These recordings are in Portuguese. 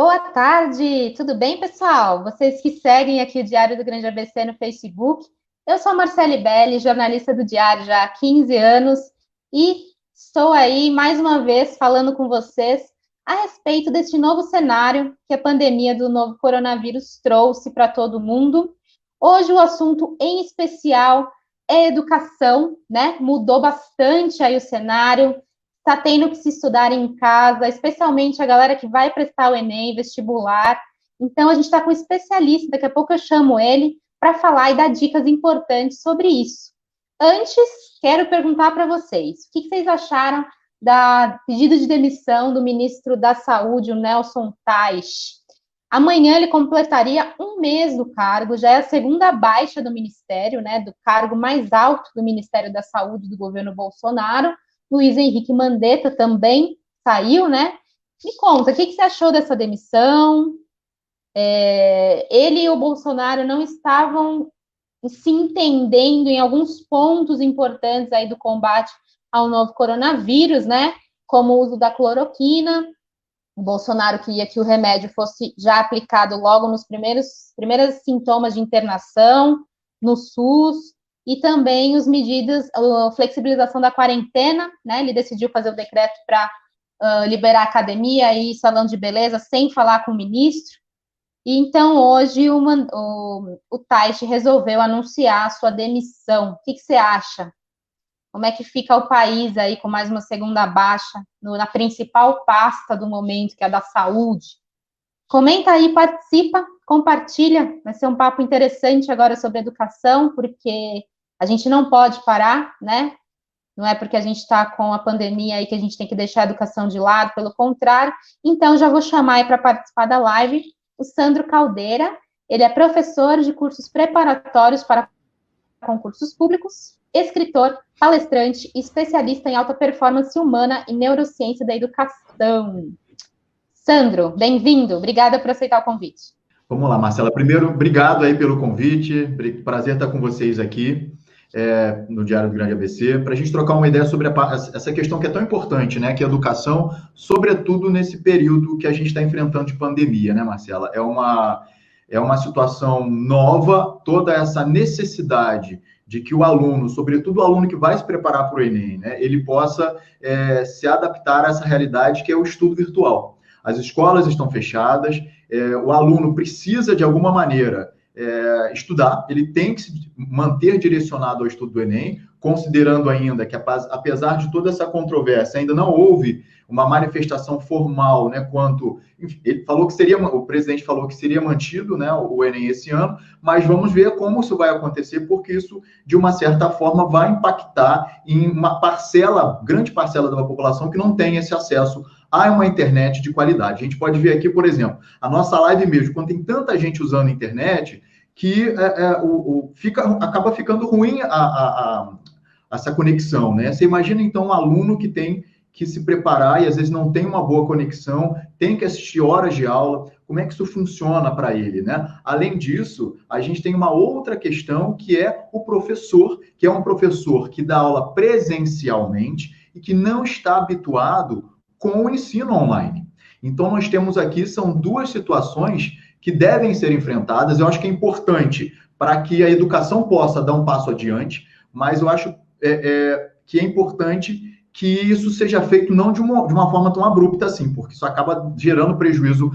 Boa tarde, tudo bem, pessoal? Vocês que seguem aqui o Diário do Grande ABC no Facebook. Eu sou a Marcele Belli, jornalista do Diário já há 15 anos e estou aí mais uma vez falando com vocês a respeito deste novo cenário que a pandemia do novo coronavírus trouxe para todo mundo. Hoje o assunto em especial é educação, né? Mudou bastante aí o cenário. Está tendo que se estudar em casa, especialmente a galera que vai prestar o Enem, vestibular. Então, a gente está com um especialista, daqui a pouco eu chamo ele para falar e dar dicas importantes sobre isso. Antes, quero perguntar para vocês, o que vocês acharam da pedido de demissão do ministro da Saúde, o Nelson Teich? Amanhã ele completaria um mês do cargo, já é a segunda baixa do ministério, né, do cargo mais alto do Ministério da Saúde do governo Bolsonaro. Luiz Henrique Mandetta também saiu, né? Me conta, o que você achou dessa demissão? Ele e o Bolsonaro não estavam se entendendo em alguns pontos importantes aí do combate ao novo coronavírus, né? Como o uso da cloroquina. O Bolsonaro queria que o remédio fosse já aplicado logo nos primeiros sintomas de internação, no SUS, e também as medidas, a flexibilização da quarentena, né? Ele decidiu fazer o decreto para liberar a academia e salão de beleza sem falar com o ministro. E então hoje o Teich resolveu anunciar a sua demissão. O que você acha? Como é que fica o país aí com mais uma segunda baixa na principal pasta do momento, que é a da saúde? Comenta aí, participa, compartilha. Vai ser um papo interessante agora sobre educação, porque a gente não pode parar, né? Não é porque a gente está com a pandemia aí que a gente tem que deixar a educação de lado, pelo contrário. Então, já vou chamar aí para participar da live o Sandro Caldeira. Ele é professor de cursos preparatórios para concursos públicos, escritor, palestrante e especialista em alta performance humana e neurociência da educação. Sandro, bem-vindo. Obrigada por aceitar o convite. Vamos lá, Marcela. Primeiro, obrigado aí pelo convite. Prazer estar com vocês aqui no Diário do Grande ABC, para a gente trocar uma ideia sobre essa questão que é tão importante, né? Que é a educação, sobretudo nesse período que a gente está enfrentando de pandemia, né, Marcela? É uma situação nova, toda essa necessidade de que o aluno, sobretudo o aluno que vai se preparar para o Enem, né, ele possa se adaptar a essa realidade que é o estudo virtual. As escolas estão fechadas, o aluno precisa, de alguma maneira, estudar, ele tem que se manter direcionado ao estudo do Enem, considerando ainda que, apesar de toda essa controvérsia, ainda não houve uma manifestação formal, né, ele falou que o presidente falou que seria mantido, né, o Enem esse ano, mas vamos ver como isso vai acontecer, porque isso, de uma certa forma, vai impactar em uma grande parcela da população que não tem esse acesso a uma internet de qualidade. A gente pode ver aqui, por exemplo, a nossa live mesmo, quando tem tanta gente usando a internet, que acaba ficando ruim essa conexão, né? Você imagina, então, um aluno que tem que se preparar e, às vezes, não tem uma boa conexão, tem que assistir horas de aula, como é que isso funciona para ele, né? Além disso, a gente tem uma outra questão, que é o professor, que é um professor que dá aula presencialmente e que não está habituado com o ensino online. Então, nós temos aqui, são duas situações que devem ser enfrentadas. Eu acho que é importante para que a educação possa dar um passo adiante, mas eu acho que é importante que isso seja feito não de uma forma tão abrupta assim, porque isso acaba gerando prejuízo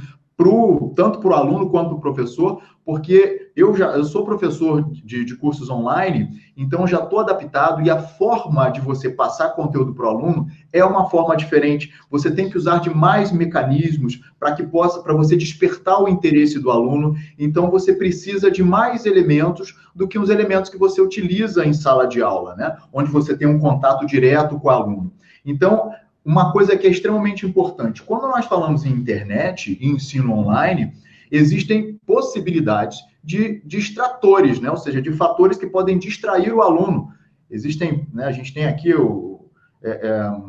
tanto para o aluno quanto para o professor, porque eu sou professor de cursos online, então já estou adaptado, e a forma de você passar conteúdo para o aluno é uma forma diferente. Você tem que usar de mais mecanismos para você despertar o interesse do aluno. Então você precisa de mais elementos do que os elementos que você utiliza em sala de aula, né? Onde você tem um contato direto com o aluno. Então, uma coisa que é extremamente importante, quando nós falamos em internet e ensino online, existem possibilidades de distratores, né? Ou seja, de fatores que podem distrair o aluno. Existem, né? A gente tem aqui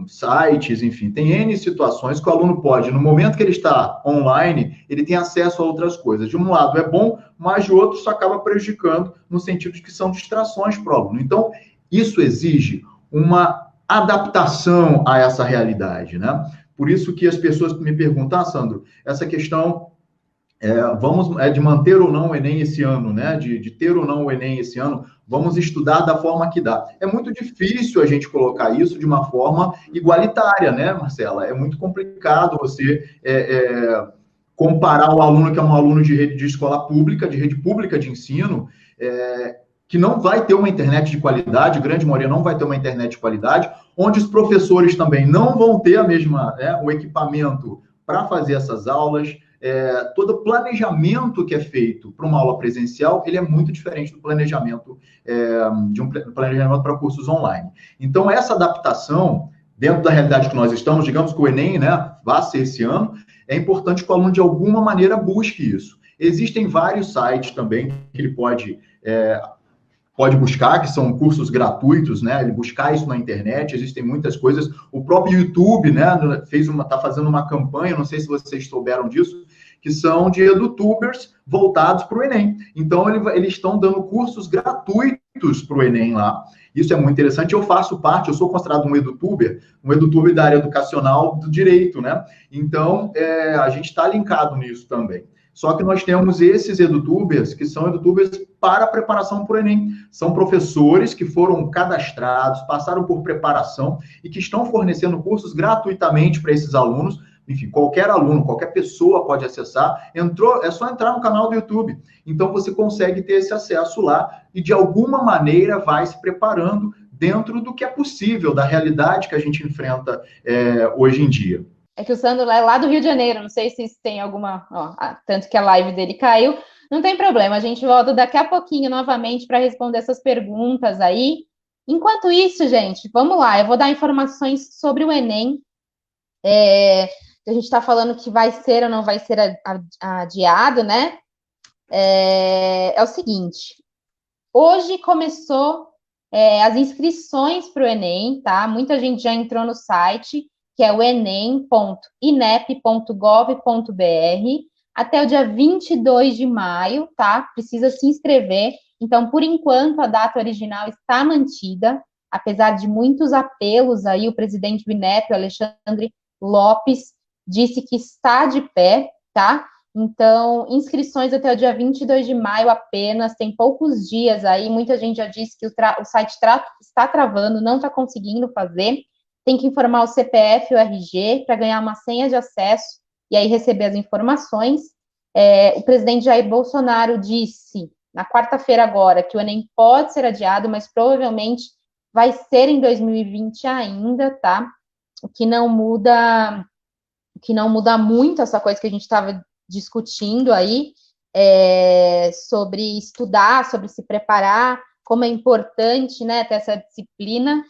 sites, enfim, tem N situações que o aluno pode, no momento que ele está online, ele tem acesso a outras coisas. De um lado é bom, mas de outro isso acaba prejudicando, no sentido de que são distrações para o aluno. Então, isso exige uma adaptação a essa realidade, né? Por isso que as pessoas me perguntam, Sandro, essa questão de manter ou não o Enem esse ano, né? De ter ou não o Enem esse ano, vamos estudar da forma que dá. É muito difícil a gente colocar isso de uma forma igualitária, né, Marcela? É muito complicado você comparar o aluno que é um aluno de rede de escola pública, de rede pública de ensino, que não vai ter uma internet de qualidade, grande maioria não vai ter uma internet de qualidade, onde os professores também não vão ter o equipamento para fazer essas aulas. Todo o planejamento que é feito para uma aula presencial, ele é muito diferente do planejamento de um planejamento para cursos online. Então, essa adaptação, dentro da realidade que nós estamos, digamos que o Enem, né, vai ser esse ano, é importante que o aluno, de alguma maneira, busque isso. Existem vários sites também que ele pode buscar, que são cursos gratuitos, né? Ele buscar isso na internet, existem muitas coisas. O próprio YouTube, né, está fazendo uma campanha, não sei se vocês souberam disso, que são de edutubers voltados para o Enem. Então, eles estão dando cursos gratuitos para o Enem lá. Isso é muito interessante. Eu faço parte, eu sou considerado um edutuber da área educacional do direito, né? Então, a gente está linkado nisso também. Só que nós temos esses edutubers, que são edutubers para a preparação para o Enem. São professores que foram cadastrados, passaram por preparação e que estão fornecendo cursos gratuitamente para esses alunos. Enfim, qualquer aluno, qualquer pessoa pode acessar. É só entrar no canal do YouTube. Então, você consegue ter esse acesso lá e, de alguma maneira, vai se preparando dentro do que é possível, da realidade que a gente enfrenta hoje em dia. É que o Sandro é lá do Rio de Janeiro, não sei se tem alguma... tanto que a live dele caiu. Não tem problema, a gente volta daqui a pouquinho novamente para responder essas perguntas aí. Enquanto isso, gente, vamos lá, eu vou dar informações sobre o Enem. A gente está falando que vai ser ou não vai ser adiado, né? É o seguinte, hoje começou as inscrições para o Enem, tá? Muita gente já entrou no site, que é o enem.inep.gov.br, até o dia 22 de maio, tá? Precisa se inscrever. Então, por enquanto, a data original está mantida, apesar de muitos apelos aí, o presidente do INEP, o Alexandre Lopes, disse que está de pé, tá? Então, inscrições até o dia 22 de maio apenas, tem poucos dias aí, muita gente já disse que o site está travando, não está conseguindo fazer, tem que informar o CPF e o RG para ganhar uma senha de acesso e aí receber as informações. O presidente Jair Bolsonaro disse, na quarta-feira agora, que o Enem pode ser adiado, mas provavelmente vai ser em 2020 ainda, tá? O que não muda muito essa coisa que a gente estava discutindo aí, sobre estudar, sobre se preparar, como é importante, né, ter essa disciplina.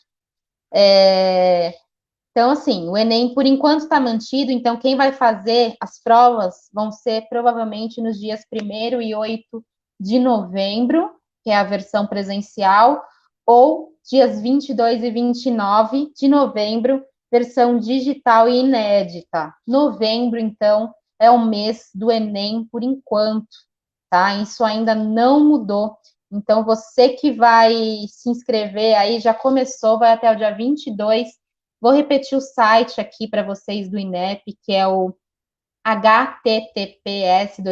Então, assim, o Enem, por enquanto, está mantido, então quem vai fazer as provas vão ser provavelmente nos dias 1º e 8 de novembro, que é a versão presencial, ou dias 22 e 29 de novembro, versão digital e inédita. Novembro, então, é o mês do Enem por enquanto, tá? Isso ainda não mudou. Então, você que vai se inscrever aí, já começou, vai até o dia 22. Vou repetir o site aqui para vocês do INEP, que é o https://,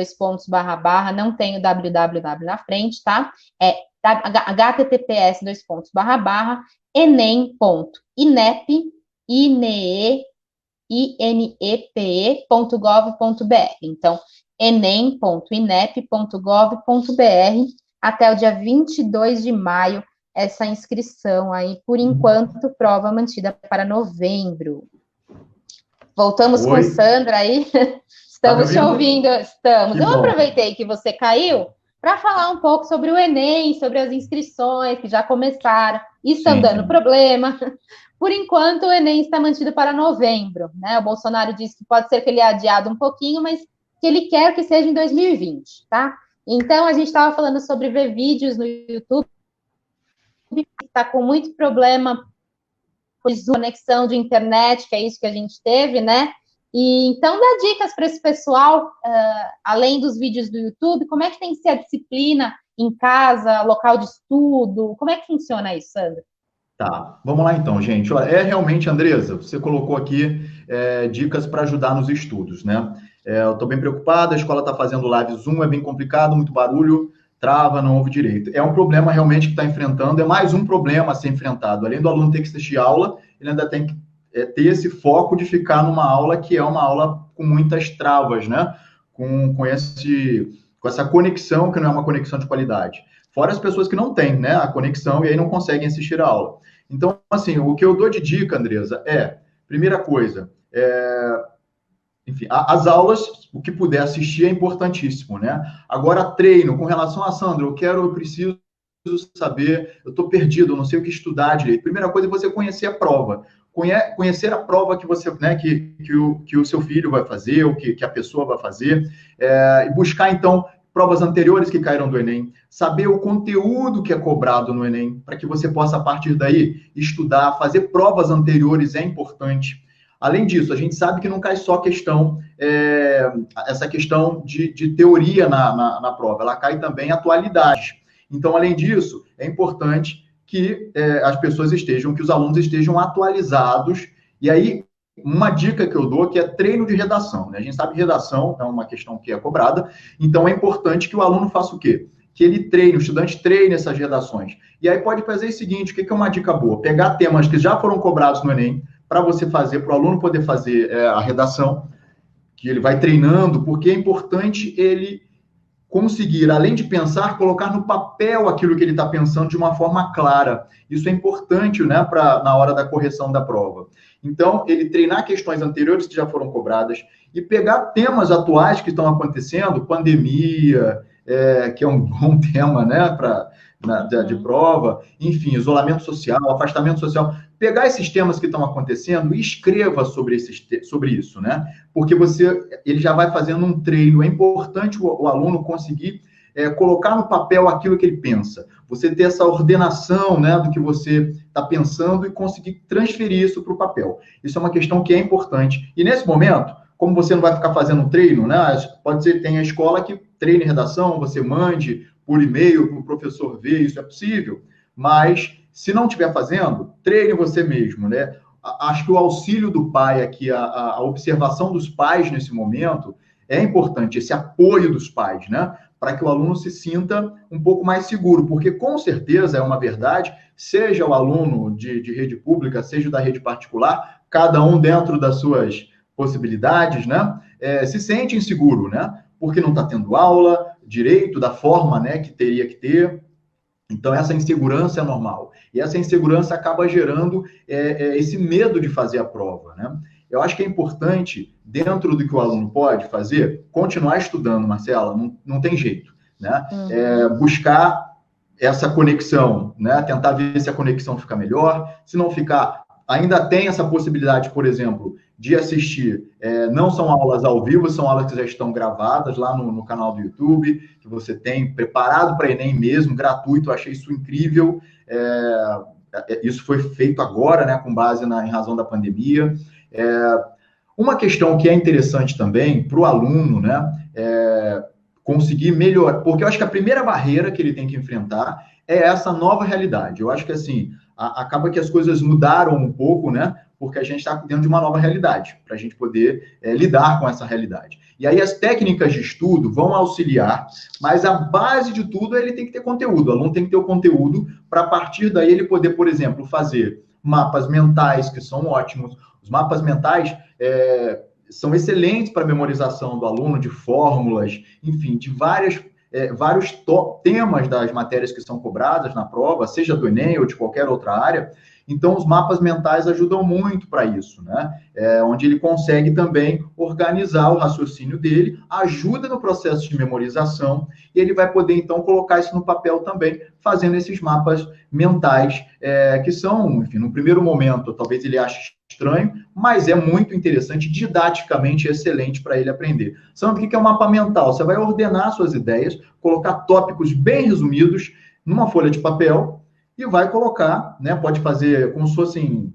não tem o www na frente, tá? É https://inepe.gov.br. Então, enem.inep.gov.br até o dia 22 de maio, essa inscrição aí, por enquanto, prova mantida para novembro. Voltamos com Sandra aí. Estamos te ouvindo, estamos. Eu aproveitei que você caiu para falar um pouco sobre o Enem, sobre as inscrições que já começaram e estão dando problema. Por enquanto, o Enem está mantido para novembro, né? O Bolsonaro disse que pode ser que ele adiado um pouquinho, mas que ele quer que seja em 2020, tá? Então, a gente estava falando sobre ver vídeos no YouTube, está com muito problema de conexão de internet, que é isso que a gente teve, né? E então dá dicas para esse pessoal, além dos vídeos do YouTube, como é que tem que ser a disciplina em casa, local de estudo, como é que funciona isso, Sandra? Tá, vamos lá então, gente. Olha, realmente, Andresa, você colocou aqui dicas para ajudar nos estudos, né? Eu estou bem preocupado, a escola está fazendo live Zoom, é bem complicado, muito barulho, trava, não ouve direito. É um problema realmente que está enfrentando, é mais um problema a ser enfrentado. Além do aluno ter que assistir aula, ele ainda tem que ter esse foco de ficar numa aula que é uma aula com muitas travas, né? Com essa conexão que não é uma conexão de qualidade. Fora as pessoas que não têm, né, a conexão e aí não conseguem assistir a aula. Então, assim, o que eu dou de dica, Andresa, primeira coisa, enfim, as aulas, o que puder assistir é importantíssimo, né? Agora, treino, com relação a Sandra, eu preciso saber, eu estou perdido, eu não sei o que estudar direito. Primeira coisa é você conhecer a prova. Conhecer a prova que você, né, que o seu filho vai fazer, ou que a pessoa vai fazer, e buscar, então, provas anteriores que caíram do Enem, saber o conteúdo que é cobrado no Enem, para que você possa, a partir daí, estudar, fazer provas anteriores é importante. Além disso, a gente sabe que não cai só essa questão de teoria na prova, ela cai também atualidade. Então, além disso, é importante que que os alunos estejam atualizados. E aí, uma dica que eu dou que é treino de redação, né? A gente sabe que redação é uma questão que é cobrada, então é importante que o aluno faça o quê? Que ele treine, o estudante treine essas redações. E aí pode fazer o seguinte, o que é uma dica boa? Pegar temas que já foram cobrados no Enem, para você fazer, para o aluno poder fazer a redação, que ele vai treinando, porque é importante ele conseguir, além de pensar, colocar no papel aquilo que ele está pensando de uma forma clara. Isso é importante, né, na hora da correção da prova. Então, ele treinar questões anteriores que já foram cobradas e pegar temas atuais que estão acontecendo, pandemia, que é um bom tema, né, de prova, enfim, isolamento social, afastamento social, pegar esses temas que estão acontecendo e escreva sobre isso, né? Porque ele já vai fazendo um treino. É importante o aluno conseguir colocar no papel aquilo que ele pensa. Você ter essa ordenação, né, do que você está pensando e conseguir transferir isso para o papel. Isso é uma questão que é importante. E nesse momento, como você não vai ficar fazendo um treino, né? Pode ser que tenha escola que treine redação, você mande por e-mail para o professor ver, isso é possível, mas se não estiver fazendo, treine você mesmo, né? Acho que o auxílio do pai aqui, a observação dos pais nesse momento é importante, esse apoio dos pais, né? Para que o aluno se sinta um pouco mais seguro, porque com certeza é uma verdade, seja o aluno de rede pública, seja da rede particular, cada um dentro das suas possibilidades, né? Se sente inseguro, né? Porque não está tendo aula direito, da forma, né, que teria que ter. Então, essa insegurança é normal. E essa insegurança acaba gerando esse medo de fazer a prova, né? Eu acho que é importante, dentro do que o aluno pode fazer, continuar estudando, Marcela, não tem jeito, né? Buscar essa conexão, né? Tentar ver se a conexão fica melhor. Se não ficar, ainda tem essa possibilidade, por exemplo, de assistir. Não são aulas ao vivo, são aulas que já estão gravadas lá no canal do YouTube, que você tem preparado para Enem mesmo, gratuito. Eu achei isso incrível. Isso foi feito agora, né, com base em razão da pandemia. Uma questão que é interessante também para o aluno, né, conseguir melhorar, porque eu acho que a primeira barreira que ele tem que enfrentar é essa nova realidade. Eu acho que, assim, acaba que as coisas mudaram um pouco, né? Porque a gente está dentro de uma nova realidade, para a gente poder lidar com essa realidade. E aí as técnicas de estudo vão auxiliar, mas a base de tudo ele tem que ter conteúdo. O aluno tem que ter o conteúdo para, a partir daí, ele poder, por exemplo, fazer mapas mentais, que são ótimos. Os mapas mentais são excelentes para a memorização do aluno, de fórmulas, enfim, de vários temas das matérias que são cobradas na prova, seja do Enem ou de qualquer outra área. Então, os mapas mentais ajudam muito para isso, né? Onde ele consegue também organizar o raciocínio dele, ajuda no processo de memorização, e ele vai poder, então, colocar isso no papel também, fazendo esses mapas mentais, que são, enfim, no primeiro momento, talvez ele ache estranho, mas é muito interessante, didaticamente excelente para ele aprender. Sabe o que é um mapa mental? Você vai ordenar suas ideias, colocar tópicos bem resumidos numa folha de papel, e vai colocar, né? Pode fazer como se fossem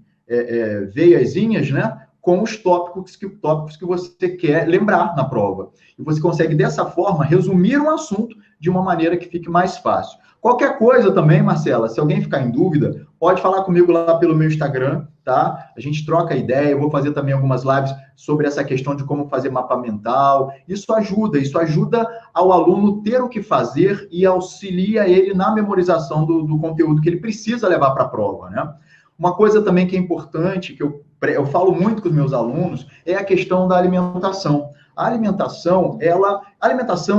veiazinhas, né? com os tópicos que você quer lembrar na prova. E você consegue, dessa forma, resumir um assunto de uma maneira que fique mais fácil. Qualquer coisa também, Marcela, se alguém ficar em dúvida, pode falar comigo lá pelo meu Instagram, tá? A gente troca ideia, eu vou fazer também algumas lives sobre essa questão de como fazer mapa mental. Isso ajuda ao aluno ter o que fazer e auxilia ele na memorização do conteúdo que ele precisa levar para a prova, né? Uma coisa também que é importante, que eu falo muito com os meus alunos, é a questão da alimentação. A alimentação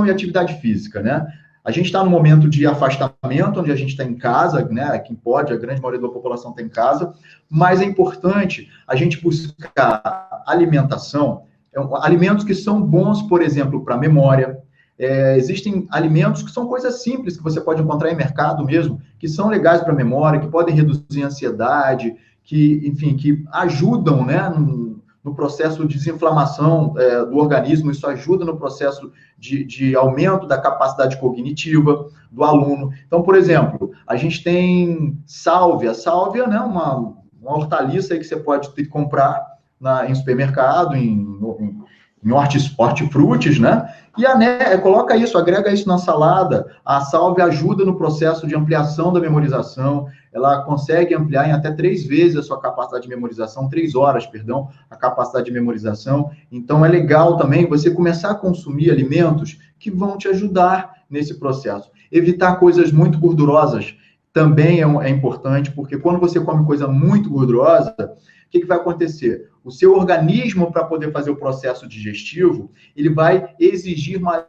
e atividade física, né? A gente está no momento de afastamento, onde a gente está em casa, né? Quem pode, a grande maioria da população está em casa, mas é importante a gente buscar alimentação, alimentos que são bons, por exemplo, para a memória. Existem alimentos que são coisas simples que você pode encontrar em mercado mesmo, que são legais para a memória, que podem reduzir a ansiedade, que ajudam, né, no processo de desinflamação do organismo, isso ajuda no processo de aumento da capacidade cognitiva do aluno. Então, por exemplo, a gente tem sálvia. Sálvia, né, uma hortaliça aí que você pode comprar em supermercado, em hortifrutis, né? E coloca isso, agrega isso na salada. A sálvia ajuda no processo de ampliação da memorização. Ela consegue ampliar em até 3 vezes a sua capacidade de memorização, 3 horas, perdão, a capacidade de memorização. Então, é legal também você começar a consumir alimentos que vão te ajudar nesse processo. Evitar coisas muito gordurosas também é importante, porque quando você come coisa muito gordurosa, o que vai acontecer? O seu organismo, para poder fazer o processo digestivo, ele vai exigir maior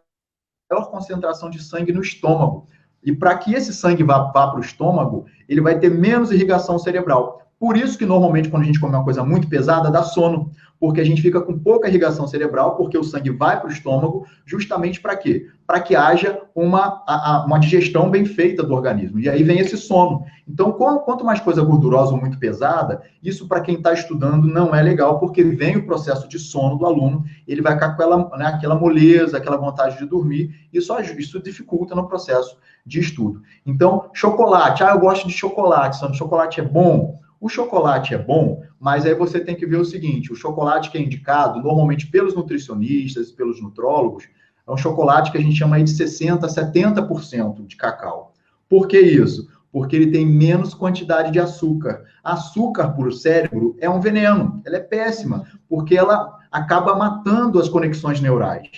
concentração de sangue no estômago. E para que esse sangue vá para o estômago, ele vai ter menos irrigação cerebral. Por isso que, normalmente, quando a gente come uma coisa muito pesada, dá sono. Porque a gente fica com pouca irrigação cerebral, porque o sangue vai para o estômago, justamente para quê? Para que haja uma digestão bem feita do organismo. E aí vem esse sono. Então, quanto mais coisa gordurosa ou muito pesada, isso para quem está estudando não é legal, porque vem o processo de sono do aluno, ele vai ficar com aquela moleza, aquela vontade de dormir, isso dificulta no processo de estudo. Então, chocolate. Eu gosto de chocolate. Sandro, chocolate é bom? O chocolate é bom, mas aí você tem que ver o seguinte, o chocolate que é indicado, normalmente pelos nutricionistas, pelos nutrólogos, é um chocolate que a gente chama aí de 60%, 70% de cacau. Por que isso? Porque ele tem menos quantidade de açúcar. Açúcar para o cérebro é um veneno, ela é péssima, porque ela acaba matando as conexões neurais,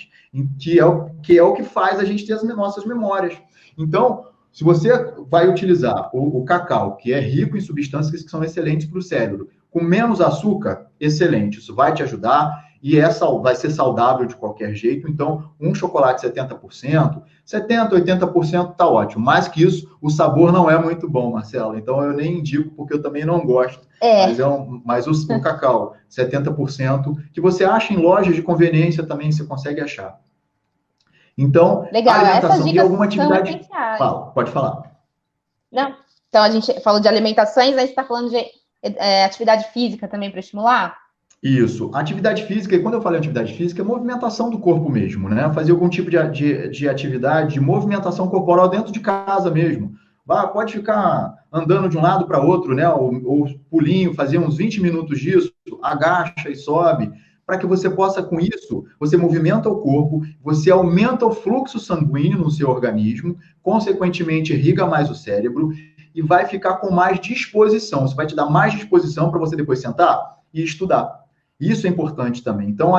que é o que faz a gente ter as nossas memórias. Então, se você vai utilizar o cacau, que é rico em substâncias que são excelentes para o cérebro, com menos açúcar, excelente. Isso vai te ajudar e vai ser saudável de qualquer jeito. Então, um chocolate 70%, 70%, 80% está ótimo. Mais que isso, o sabor não é muito bom, Marcela. Então, eu nem indico, porque eu também não gosto. Mas o cacau, 70%, que você acha em lojas de conveniência também, você consegue achar. Então, legal. alimentação e alguma atividade... Pode falar. Não. Então, a gente falou de alimentações, aí você está falando de atividade física também para estimular? Isso. Atividade física, e quando eu falo em atividade física, é movimentação do corpo mesmo, né? Fazer algum tipo de atividade, de movimentação corporal dentro de casa mesmo. Pode ficar andando de um lado para outro, né? Ou pulinho, fazer uns 20 minutos disso, agacha e sobe, para que você possa, com isso, você movimenta o corpo, você aumenta o fluxo sanguíneo no seu organismo, consequentemente irriga mais o cérebro e vai ficar com mais disposição. Isso vai te dar mais disposição para você depois sentar e estudar. Isso é importante também. Então,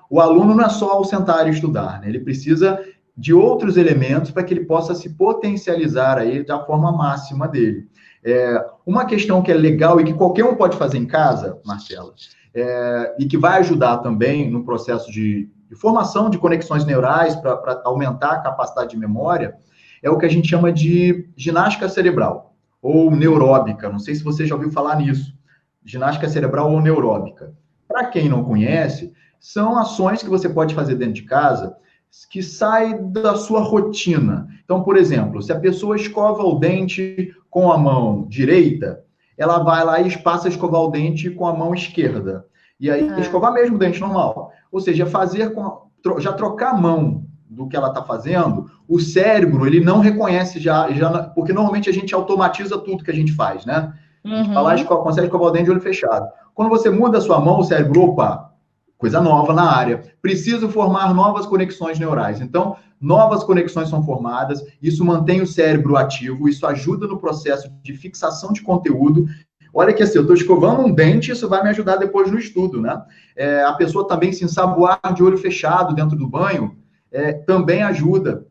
o aluno não é só o sentar e estudar, né? Ele precisa de outros elementos para que ele possa se potencializar aí da forma máxima dele. Uma questão que é legal e que qualquer um pode fazer em casa, Marcela, e que vai ajudar também no processo de formação de conexões neurais para aumentar a capacidade de memória, é o que a gente chama de ginástica cerebral, ou neuróbica. Não sei se você já ouviu falar nisso. Ginástica cerebral ou neuróbica. Para quem não conhece, são ações que você pode fazer dentro de casa que saem da sua rotina. Então, por exemplo, se a pessoa escova o dente com a mão direita, ela vai lá e passa a escovar o dente com a mão esquerda. E aí, escovar mesmo o dente normal. Ou seja, já trocar a mão do que ela está fazendo, o cérebro, ele não reconhece porque normalmente a gente automatiza tudo que a gente faz, né? A gente vai lá e consegue escovar o dente de olho fechado. Quando você muda a sua mão, o cérebro, opa, coisa nova na área. Preciso formar novas conexões neurais. Então, novas conexões são formadas, isso mantém o cérebro ativo, isso ajuda no processo de fixação de conteúdo. Olha que assim, eu estou escovando um dente, isso vai me ajudar depois no estudo, né? A pessoa também se ensaboar de olho fechado dentro do banho, também ajuda.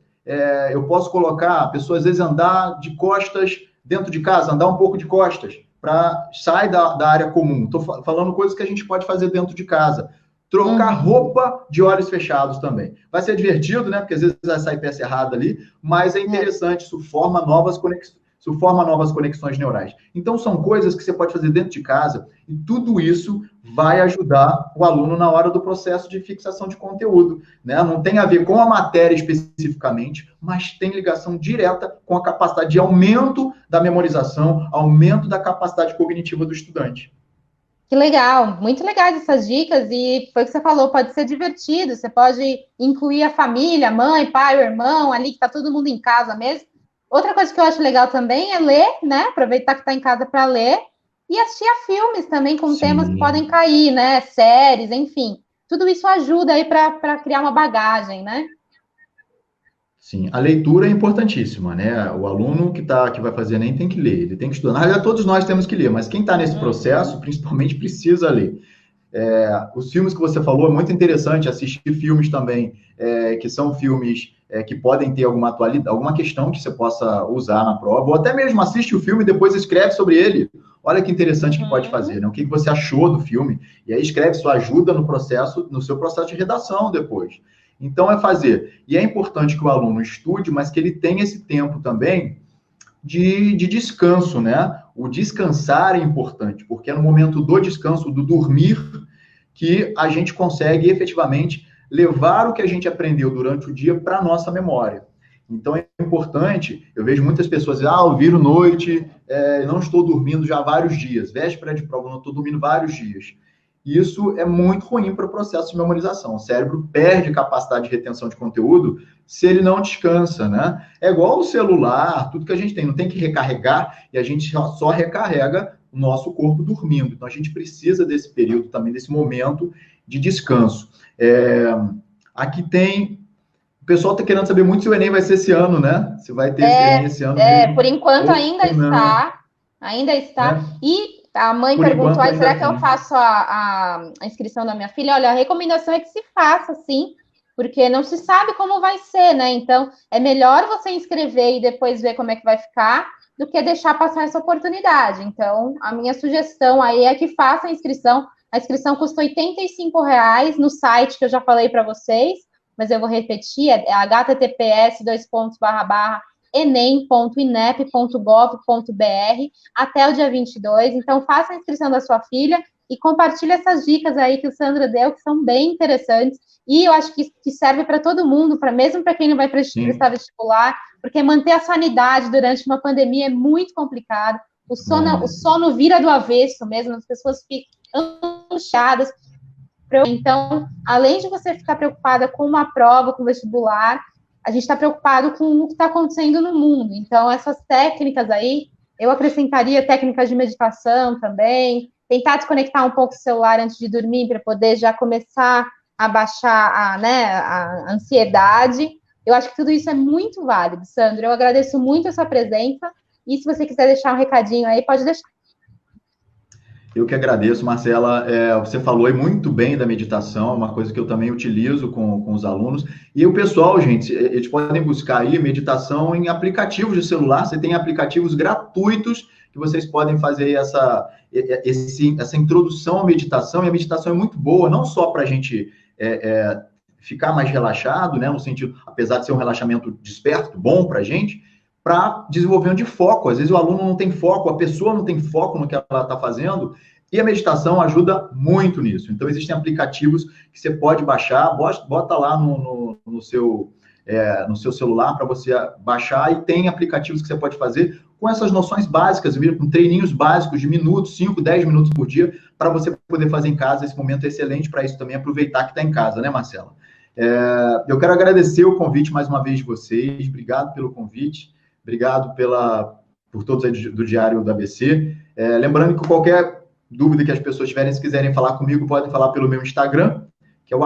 Eu posso colocar a pessoa, às vezes, andar de costas dentro de casa, andar um pouco de costas, para sair da área comum. Estou falando coisas que a gente pode fazer dentro de casa. Trocar roupa de olhos fechados também. Vai ser divertido, né? Porque às vezes vai sair peça errada ali, mas é interessante, isso forma novas conexões neurais. Então, são coisas que você pode fazer dentro de casa e tudo isso vai ajudar o aluno na hora do processo de fixação de conteúdo, né? Não tem a ver com a matéria especificamente, mas tem ligação direta com a capacidade de aumento da memorização, aumento da capacidade cognitiva do estudante. Que legal, muito legais essas dicas, e foi o que você falou, pode ser divertido, você pode incluir a família, mãe, pai, o irmão, ali que tá todo mundo em casa mesmo. Outra coisa que eu acho legal também é ler, né? Aproveitar que está em casa para ler e assistir a filmes também com temas que podem cair, né? Séries, enfim. Tudo isso ajuda aí para criar uma bagagem, né? Sim, a leitura é importantíssima, né? O aluno que vai fazer ENEM tem que ler, ele tem que estudar. Na realidade, todos nós temos que ler, mas quem está nesse processo, principalmente, precisa ler. Os filmes que você falou, é muito interessante assistir filmes também, que são filmes que podem ter alguma atualidade, alguma questão que você possa usar na prova, ou até mesmo assiste o filme e depois escreve sobre ele. Olha que interessante que pode fazer, né? O que você achou do filme? E aí escreve sua ajuda no seu processo de redação depois. Então, fazer. E é importante que o aluno estude, mas que ele tenha esse tempo também de descanso, né? O descansar é importante, porque é no momento do descanso, do dormir, que a gente consegue efetivamente levar o que a gente aprendeu durante o dia para a nossa memória. Então, é importante, eu vejo muitas pessoas dizendo, eu viro noite, não estou dormindo já há vários dias, véspera de prova, não estou dormindo vários dias. Isso é muito ruim para o processo de memorização. O cérebro perde capacidade de retenção de conteúdo se ele não descansa, né? É igual o celular, tudo que a gente tem, não tem que recarregar, e a gente só recarrega o nosso corpo dormindo. Então, a gente precisa desse período também, desse momento de descanso. Aqui tem... O pessoal está querendo saber muito se o Enem vai ser esse ano, né? Se vai ter esse Enem esse ano mesmo. Por enquanto ainda está. Ainda está. E a mãe perguntou, será que eu faço a inscrição da minha filha? Olha, a recomendação é que se faça, sim, porque não se sabe como vai ser, né? Então, é melhor você inscrever e depois ver como é que vai ficar, do que deixar passar essa oportunidade. Então, a minha sugestão aí é que faça a inscrição. A inscrição custa R$85 no site que eu já falei para vocês, mas eu vou repetir, é https://enem.inep.gov.br até o dia 22. Então, faça a inscrição da sua filha e compartilhe essas dicas aí que o Sandro deu, que são bem interessantes. E eu acho que serve para todo mundo, mesmo para quem não vai prestar vestibular, porque manter a sanidade durante uma pandemia é muito complicado. O sono vira do avesso mesmo, as pessoas ficam angustiadas. Então, além de você ficar preocupada com uma prova, com o vestibular, a gente está preocupado com o que está acontecendo no mundo. Então, essas técnicas aí, eu acrescentaria técnicas de meditação também, tentar desconectar um pouco o celular antes de dormir, para poder já começar a baixar a ansiedade. Eu acho que tudo isso é muito válido, Sandro. Eu agradeço muito a sua presença, e se você quiser deixar um recadinho aí, pode deixar. Eu que agradeço, Marcela. Você falou aí muito bem da meditação, uma coisa que eu também utilizo com os alunos. E o pessoal, gente, eles podem buscar aí meditação em aplicativos de celular. Você tem aplicativos gratuitos que vocês podem fazer essa introdução à meditação. E a meditação é muito boa, não só para a gente ficar mais relaxado, né, no sentido, apesar de ser um relaxamento desperto, bom para a gente, para desenvolvimento de foco. Às vezes o aluno não tem foco, a pessoa não tem foco no que ela está fazendo, e a meditação ajuda muito nisso. Então, existem aplicativos que você pode baixar, bota lá no seu celular para você baixar, e tem aplicativos que você pode fazer com essas noções básicas, com treininhos básicos de minutos, 5, 10 minutos por dia, para você poder fazer em casa. Esse momento é excelente para isso também, aproveitar que está em casa, né, Marcela? Eu quero agradecer o convite mais uma vez de vocês, obrigado pelo convite. Obrigado por todos aí do Diário do ABC. Lembrando que qualquer dúvida que as pessoas tiverem, se quiserem falar comigo, podem falar pelo meu Instagram, que é o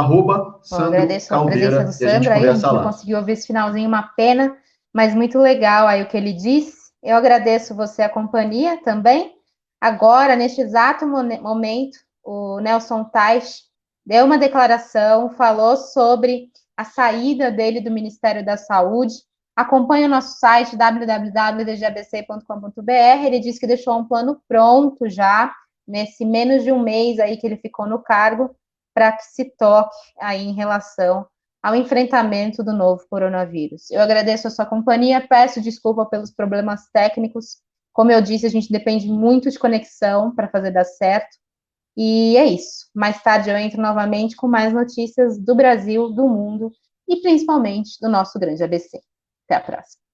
@Sandro agradeço a presença do Caldeira, e a gente Sandro aí, a gente conversa não lá. conseguiu ouvir esse finalzinho, uma pena, mas muito legal aí o que ele disse. Eu agradeço você a companhia também. Agora, neste exato momento, o Nelson Teich deu uma declaração, falou sobre a saída dele do Ministério da Saúde. Acompanhe o nosso site www.dgabc.com.br. Ele disse que deixou um plano pronto já, nesse menos de um mês aí que ele ficou no cargo, para que se toque aí em relação ao enfrentamento do novo coronavírus. Eu agradeço a sua companhia, peço desculpa pelos problemas técnicos. Como eu disse, a gente depende muito de conexão para fazer dar certo. E é isso. Mais tarde eu entro novamente com mais notícias do Brasil, do mundo e principalmente do nosso grande ABC. Até a próxima.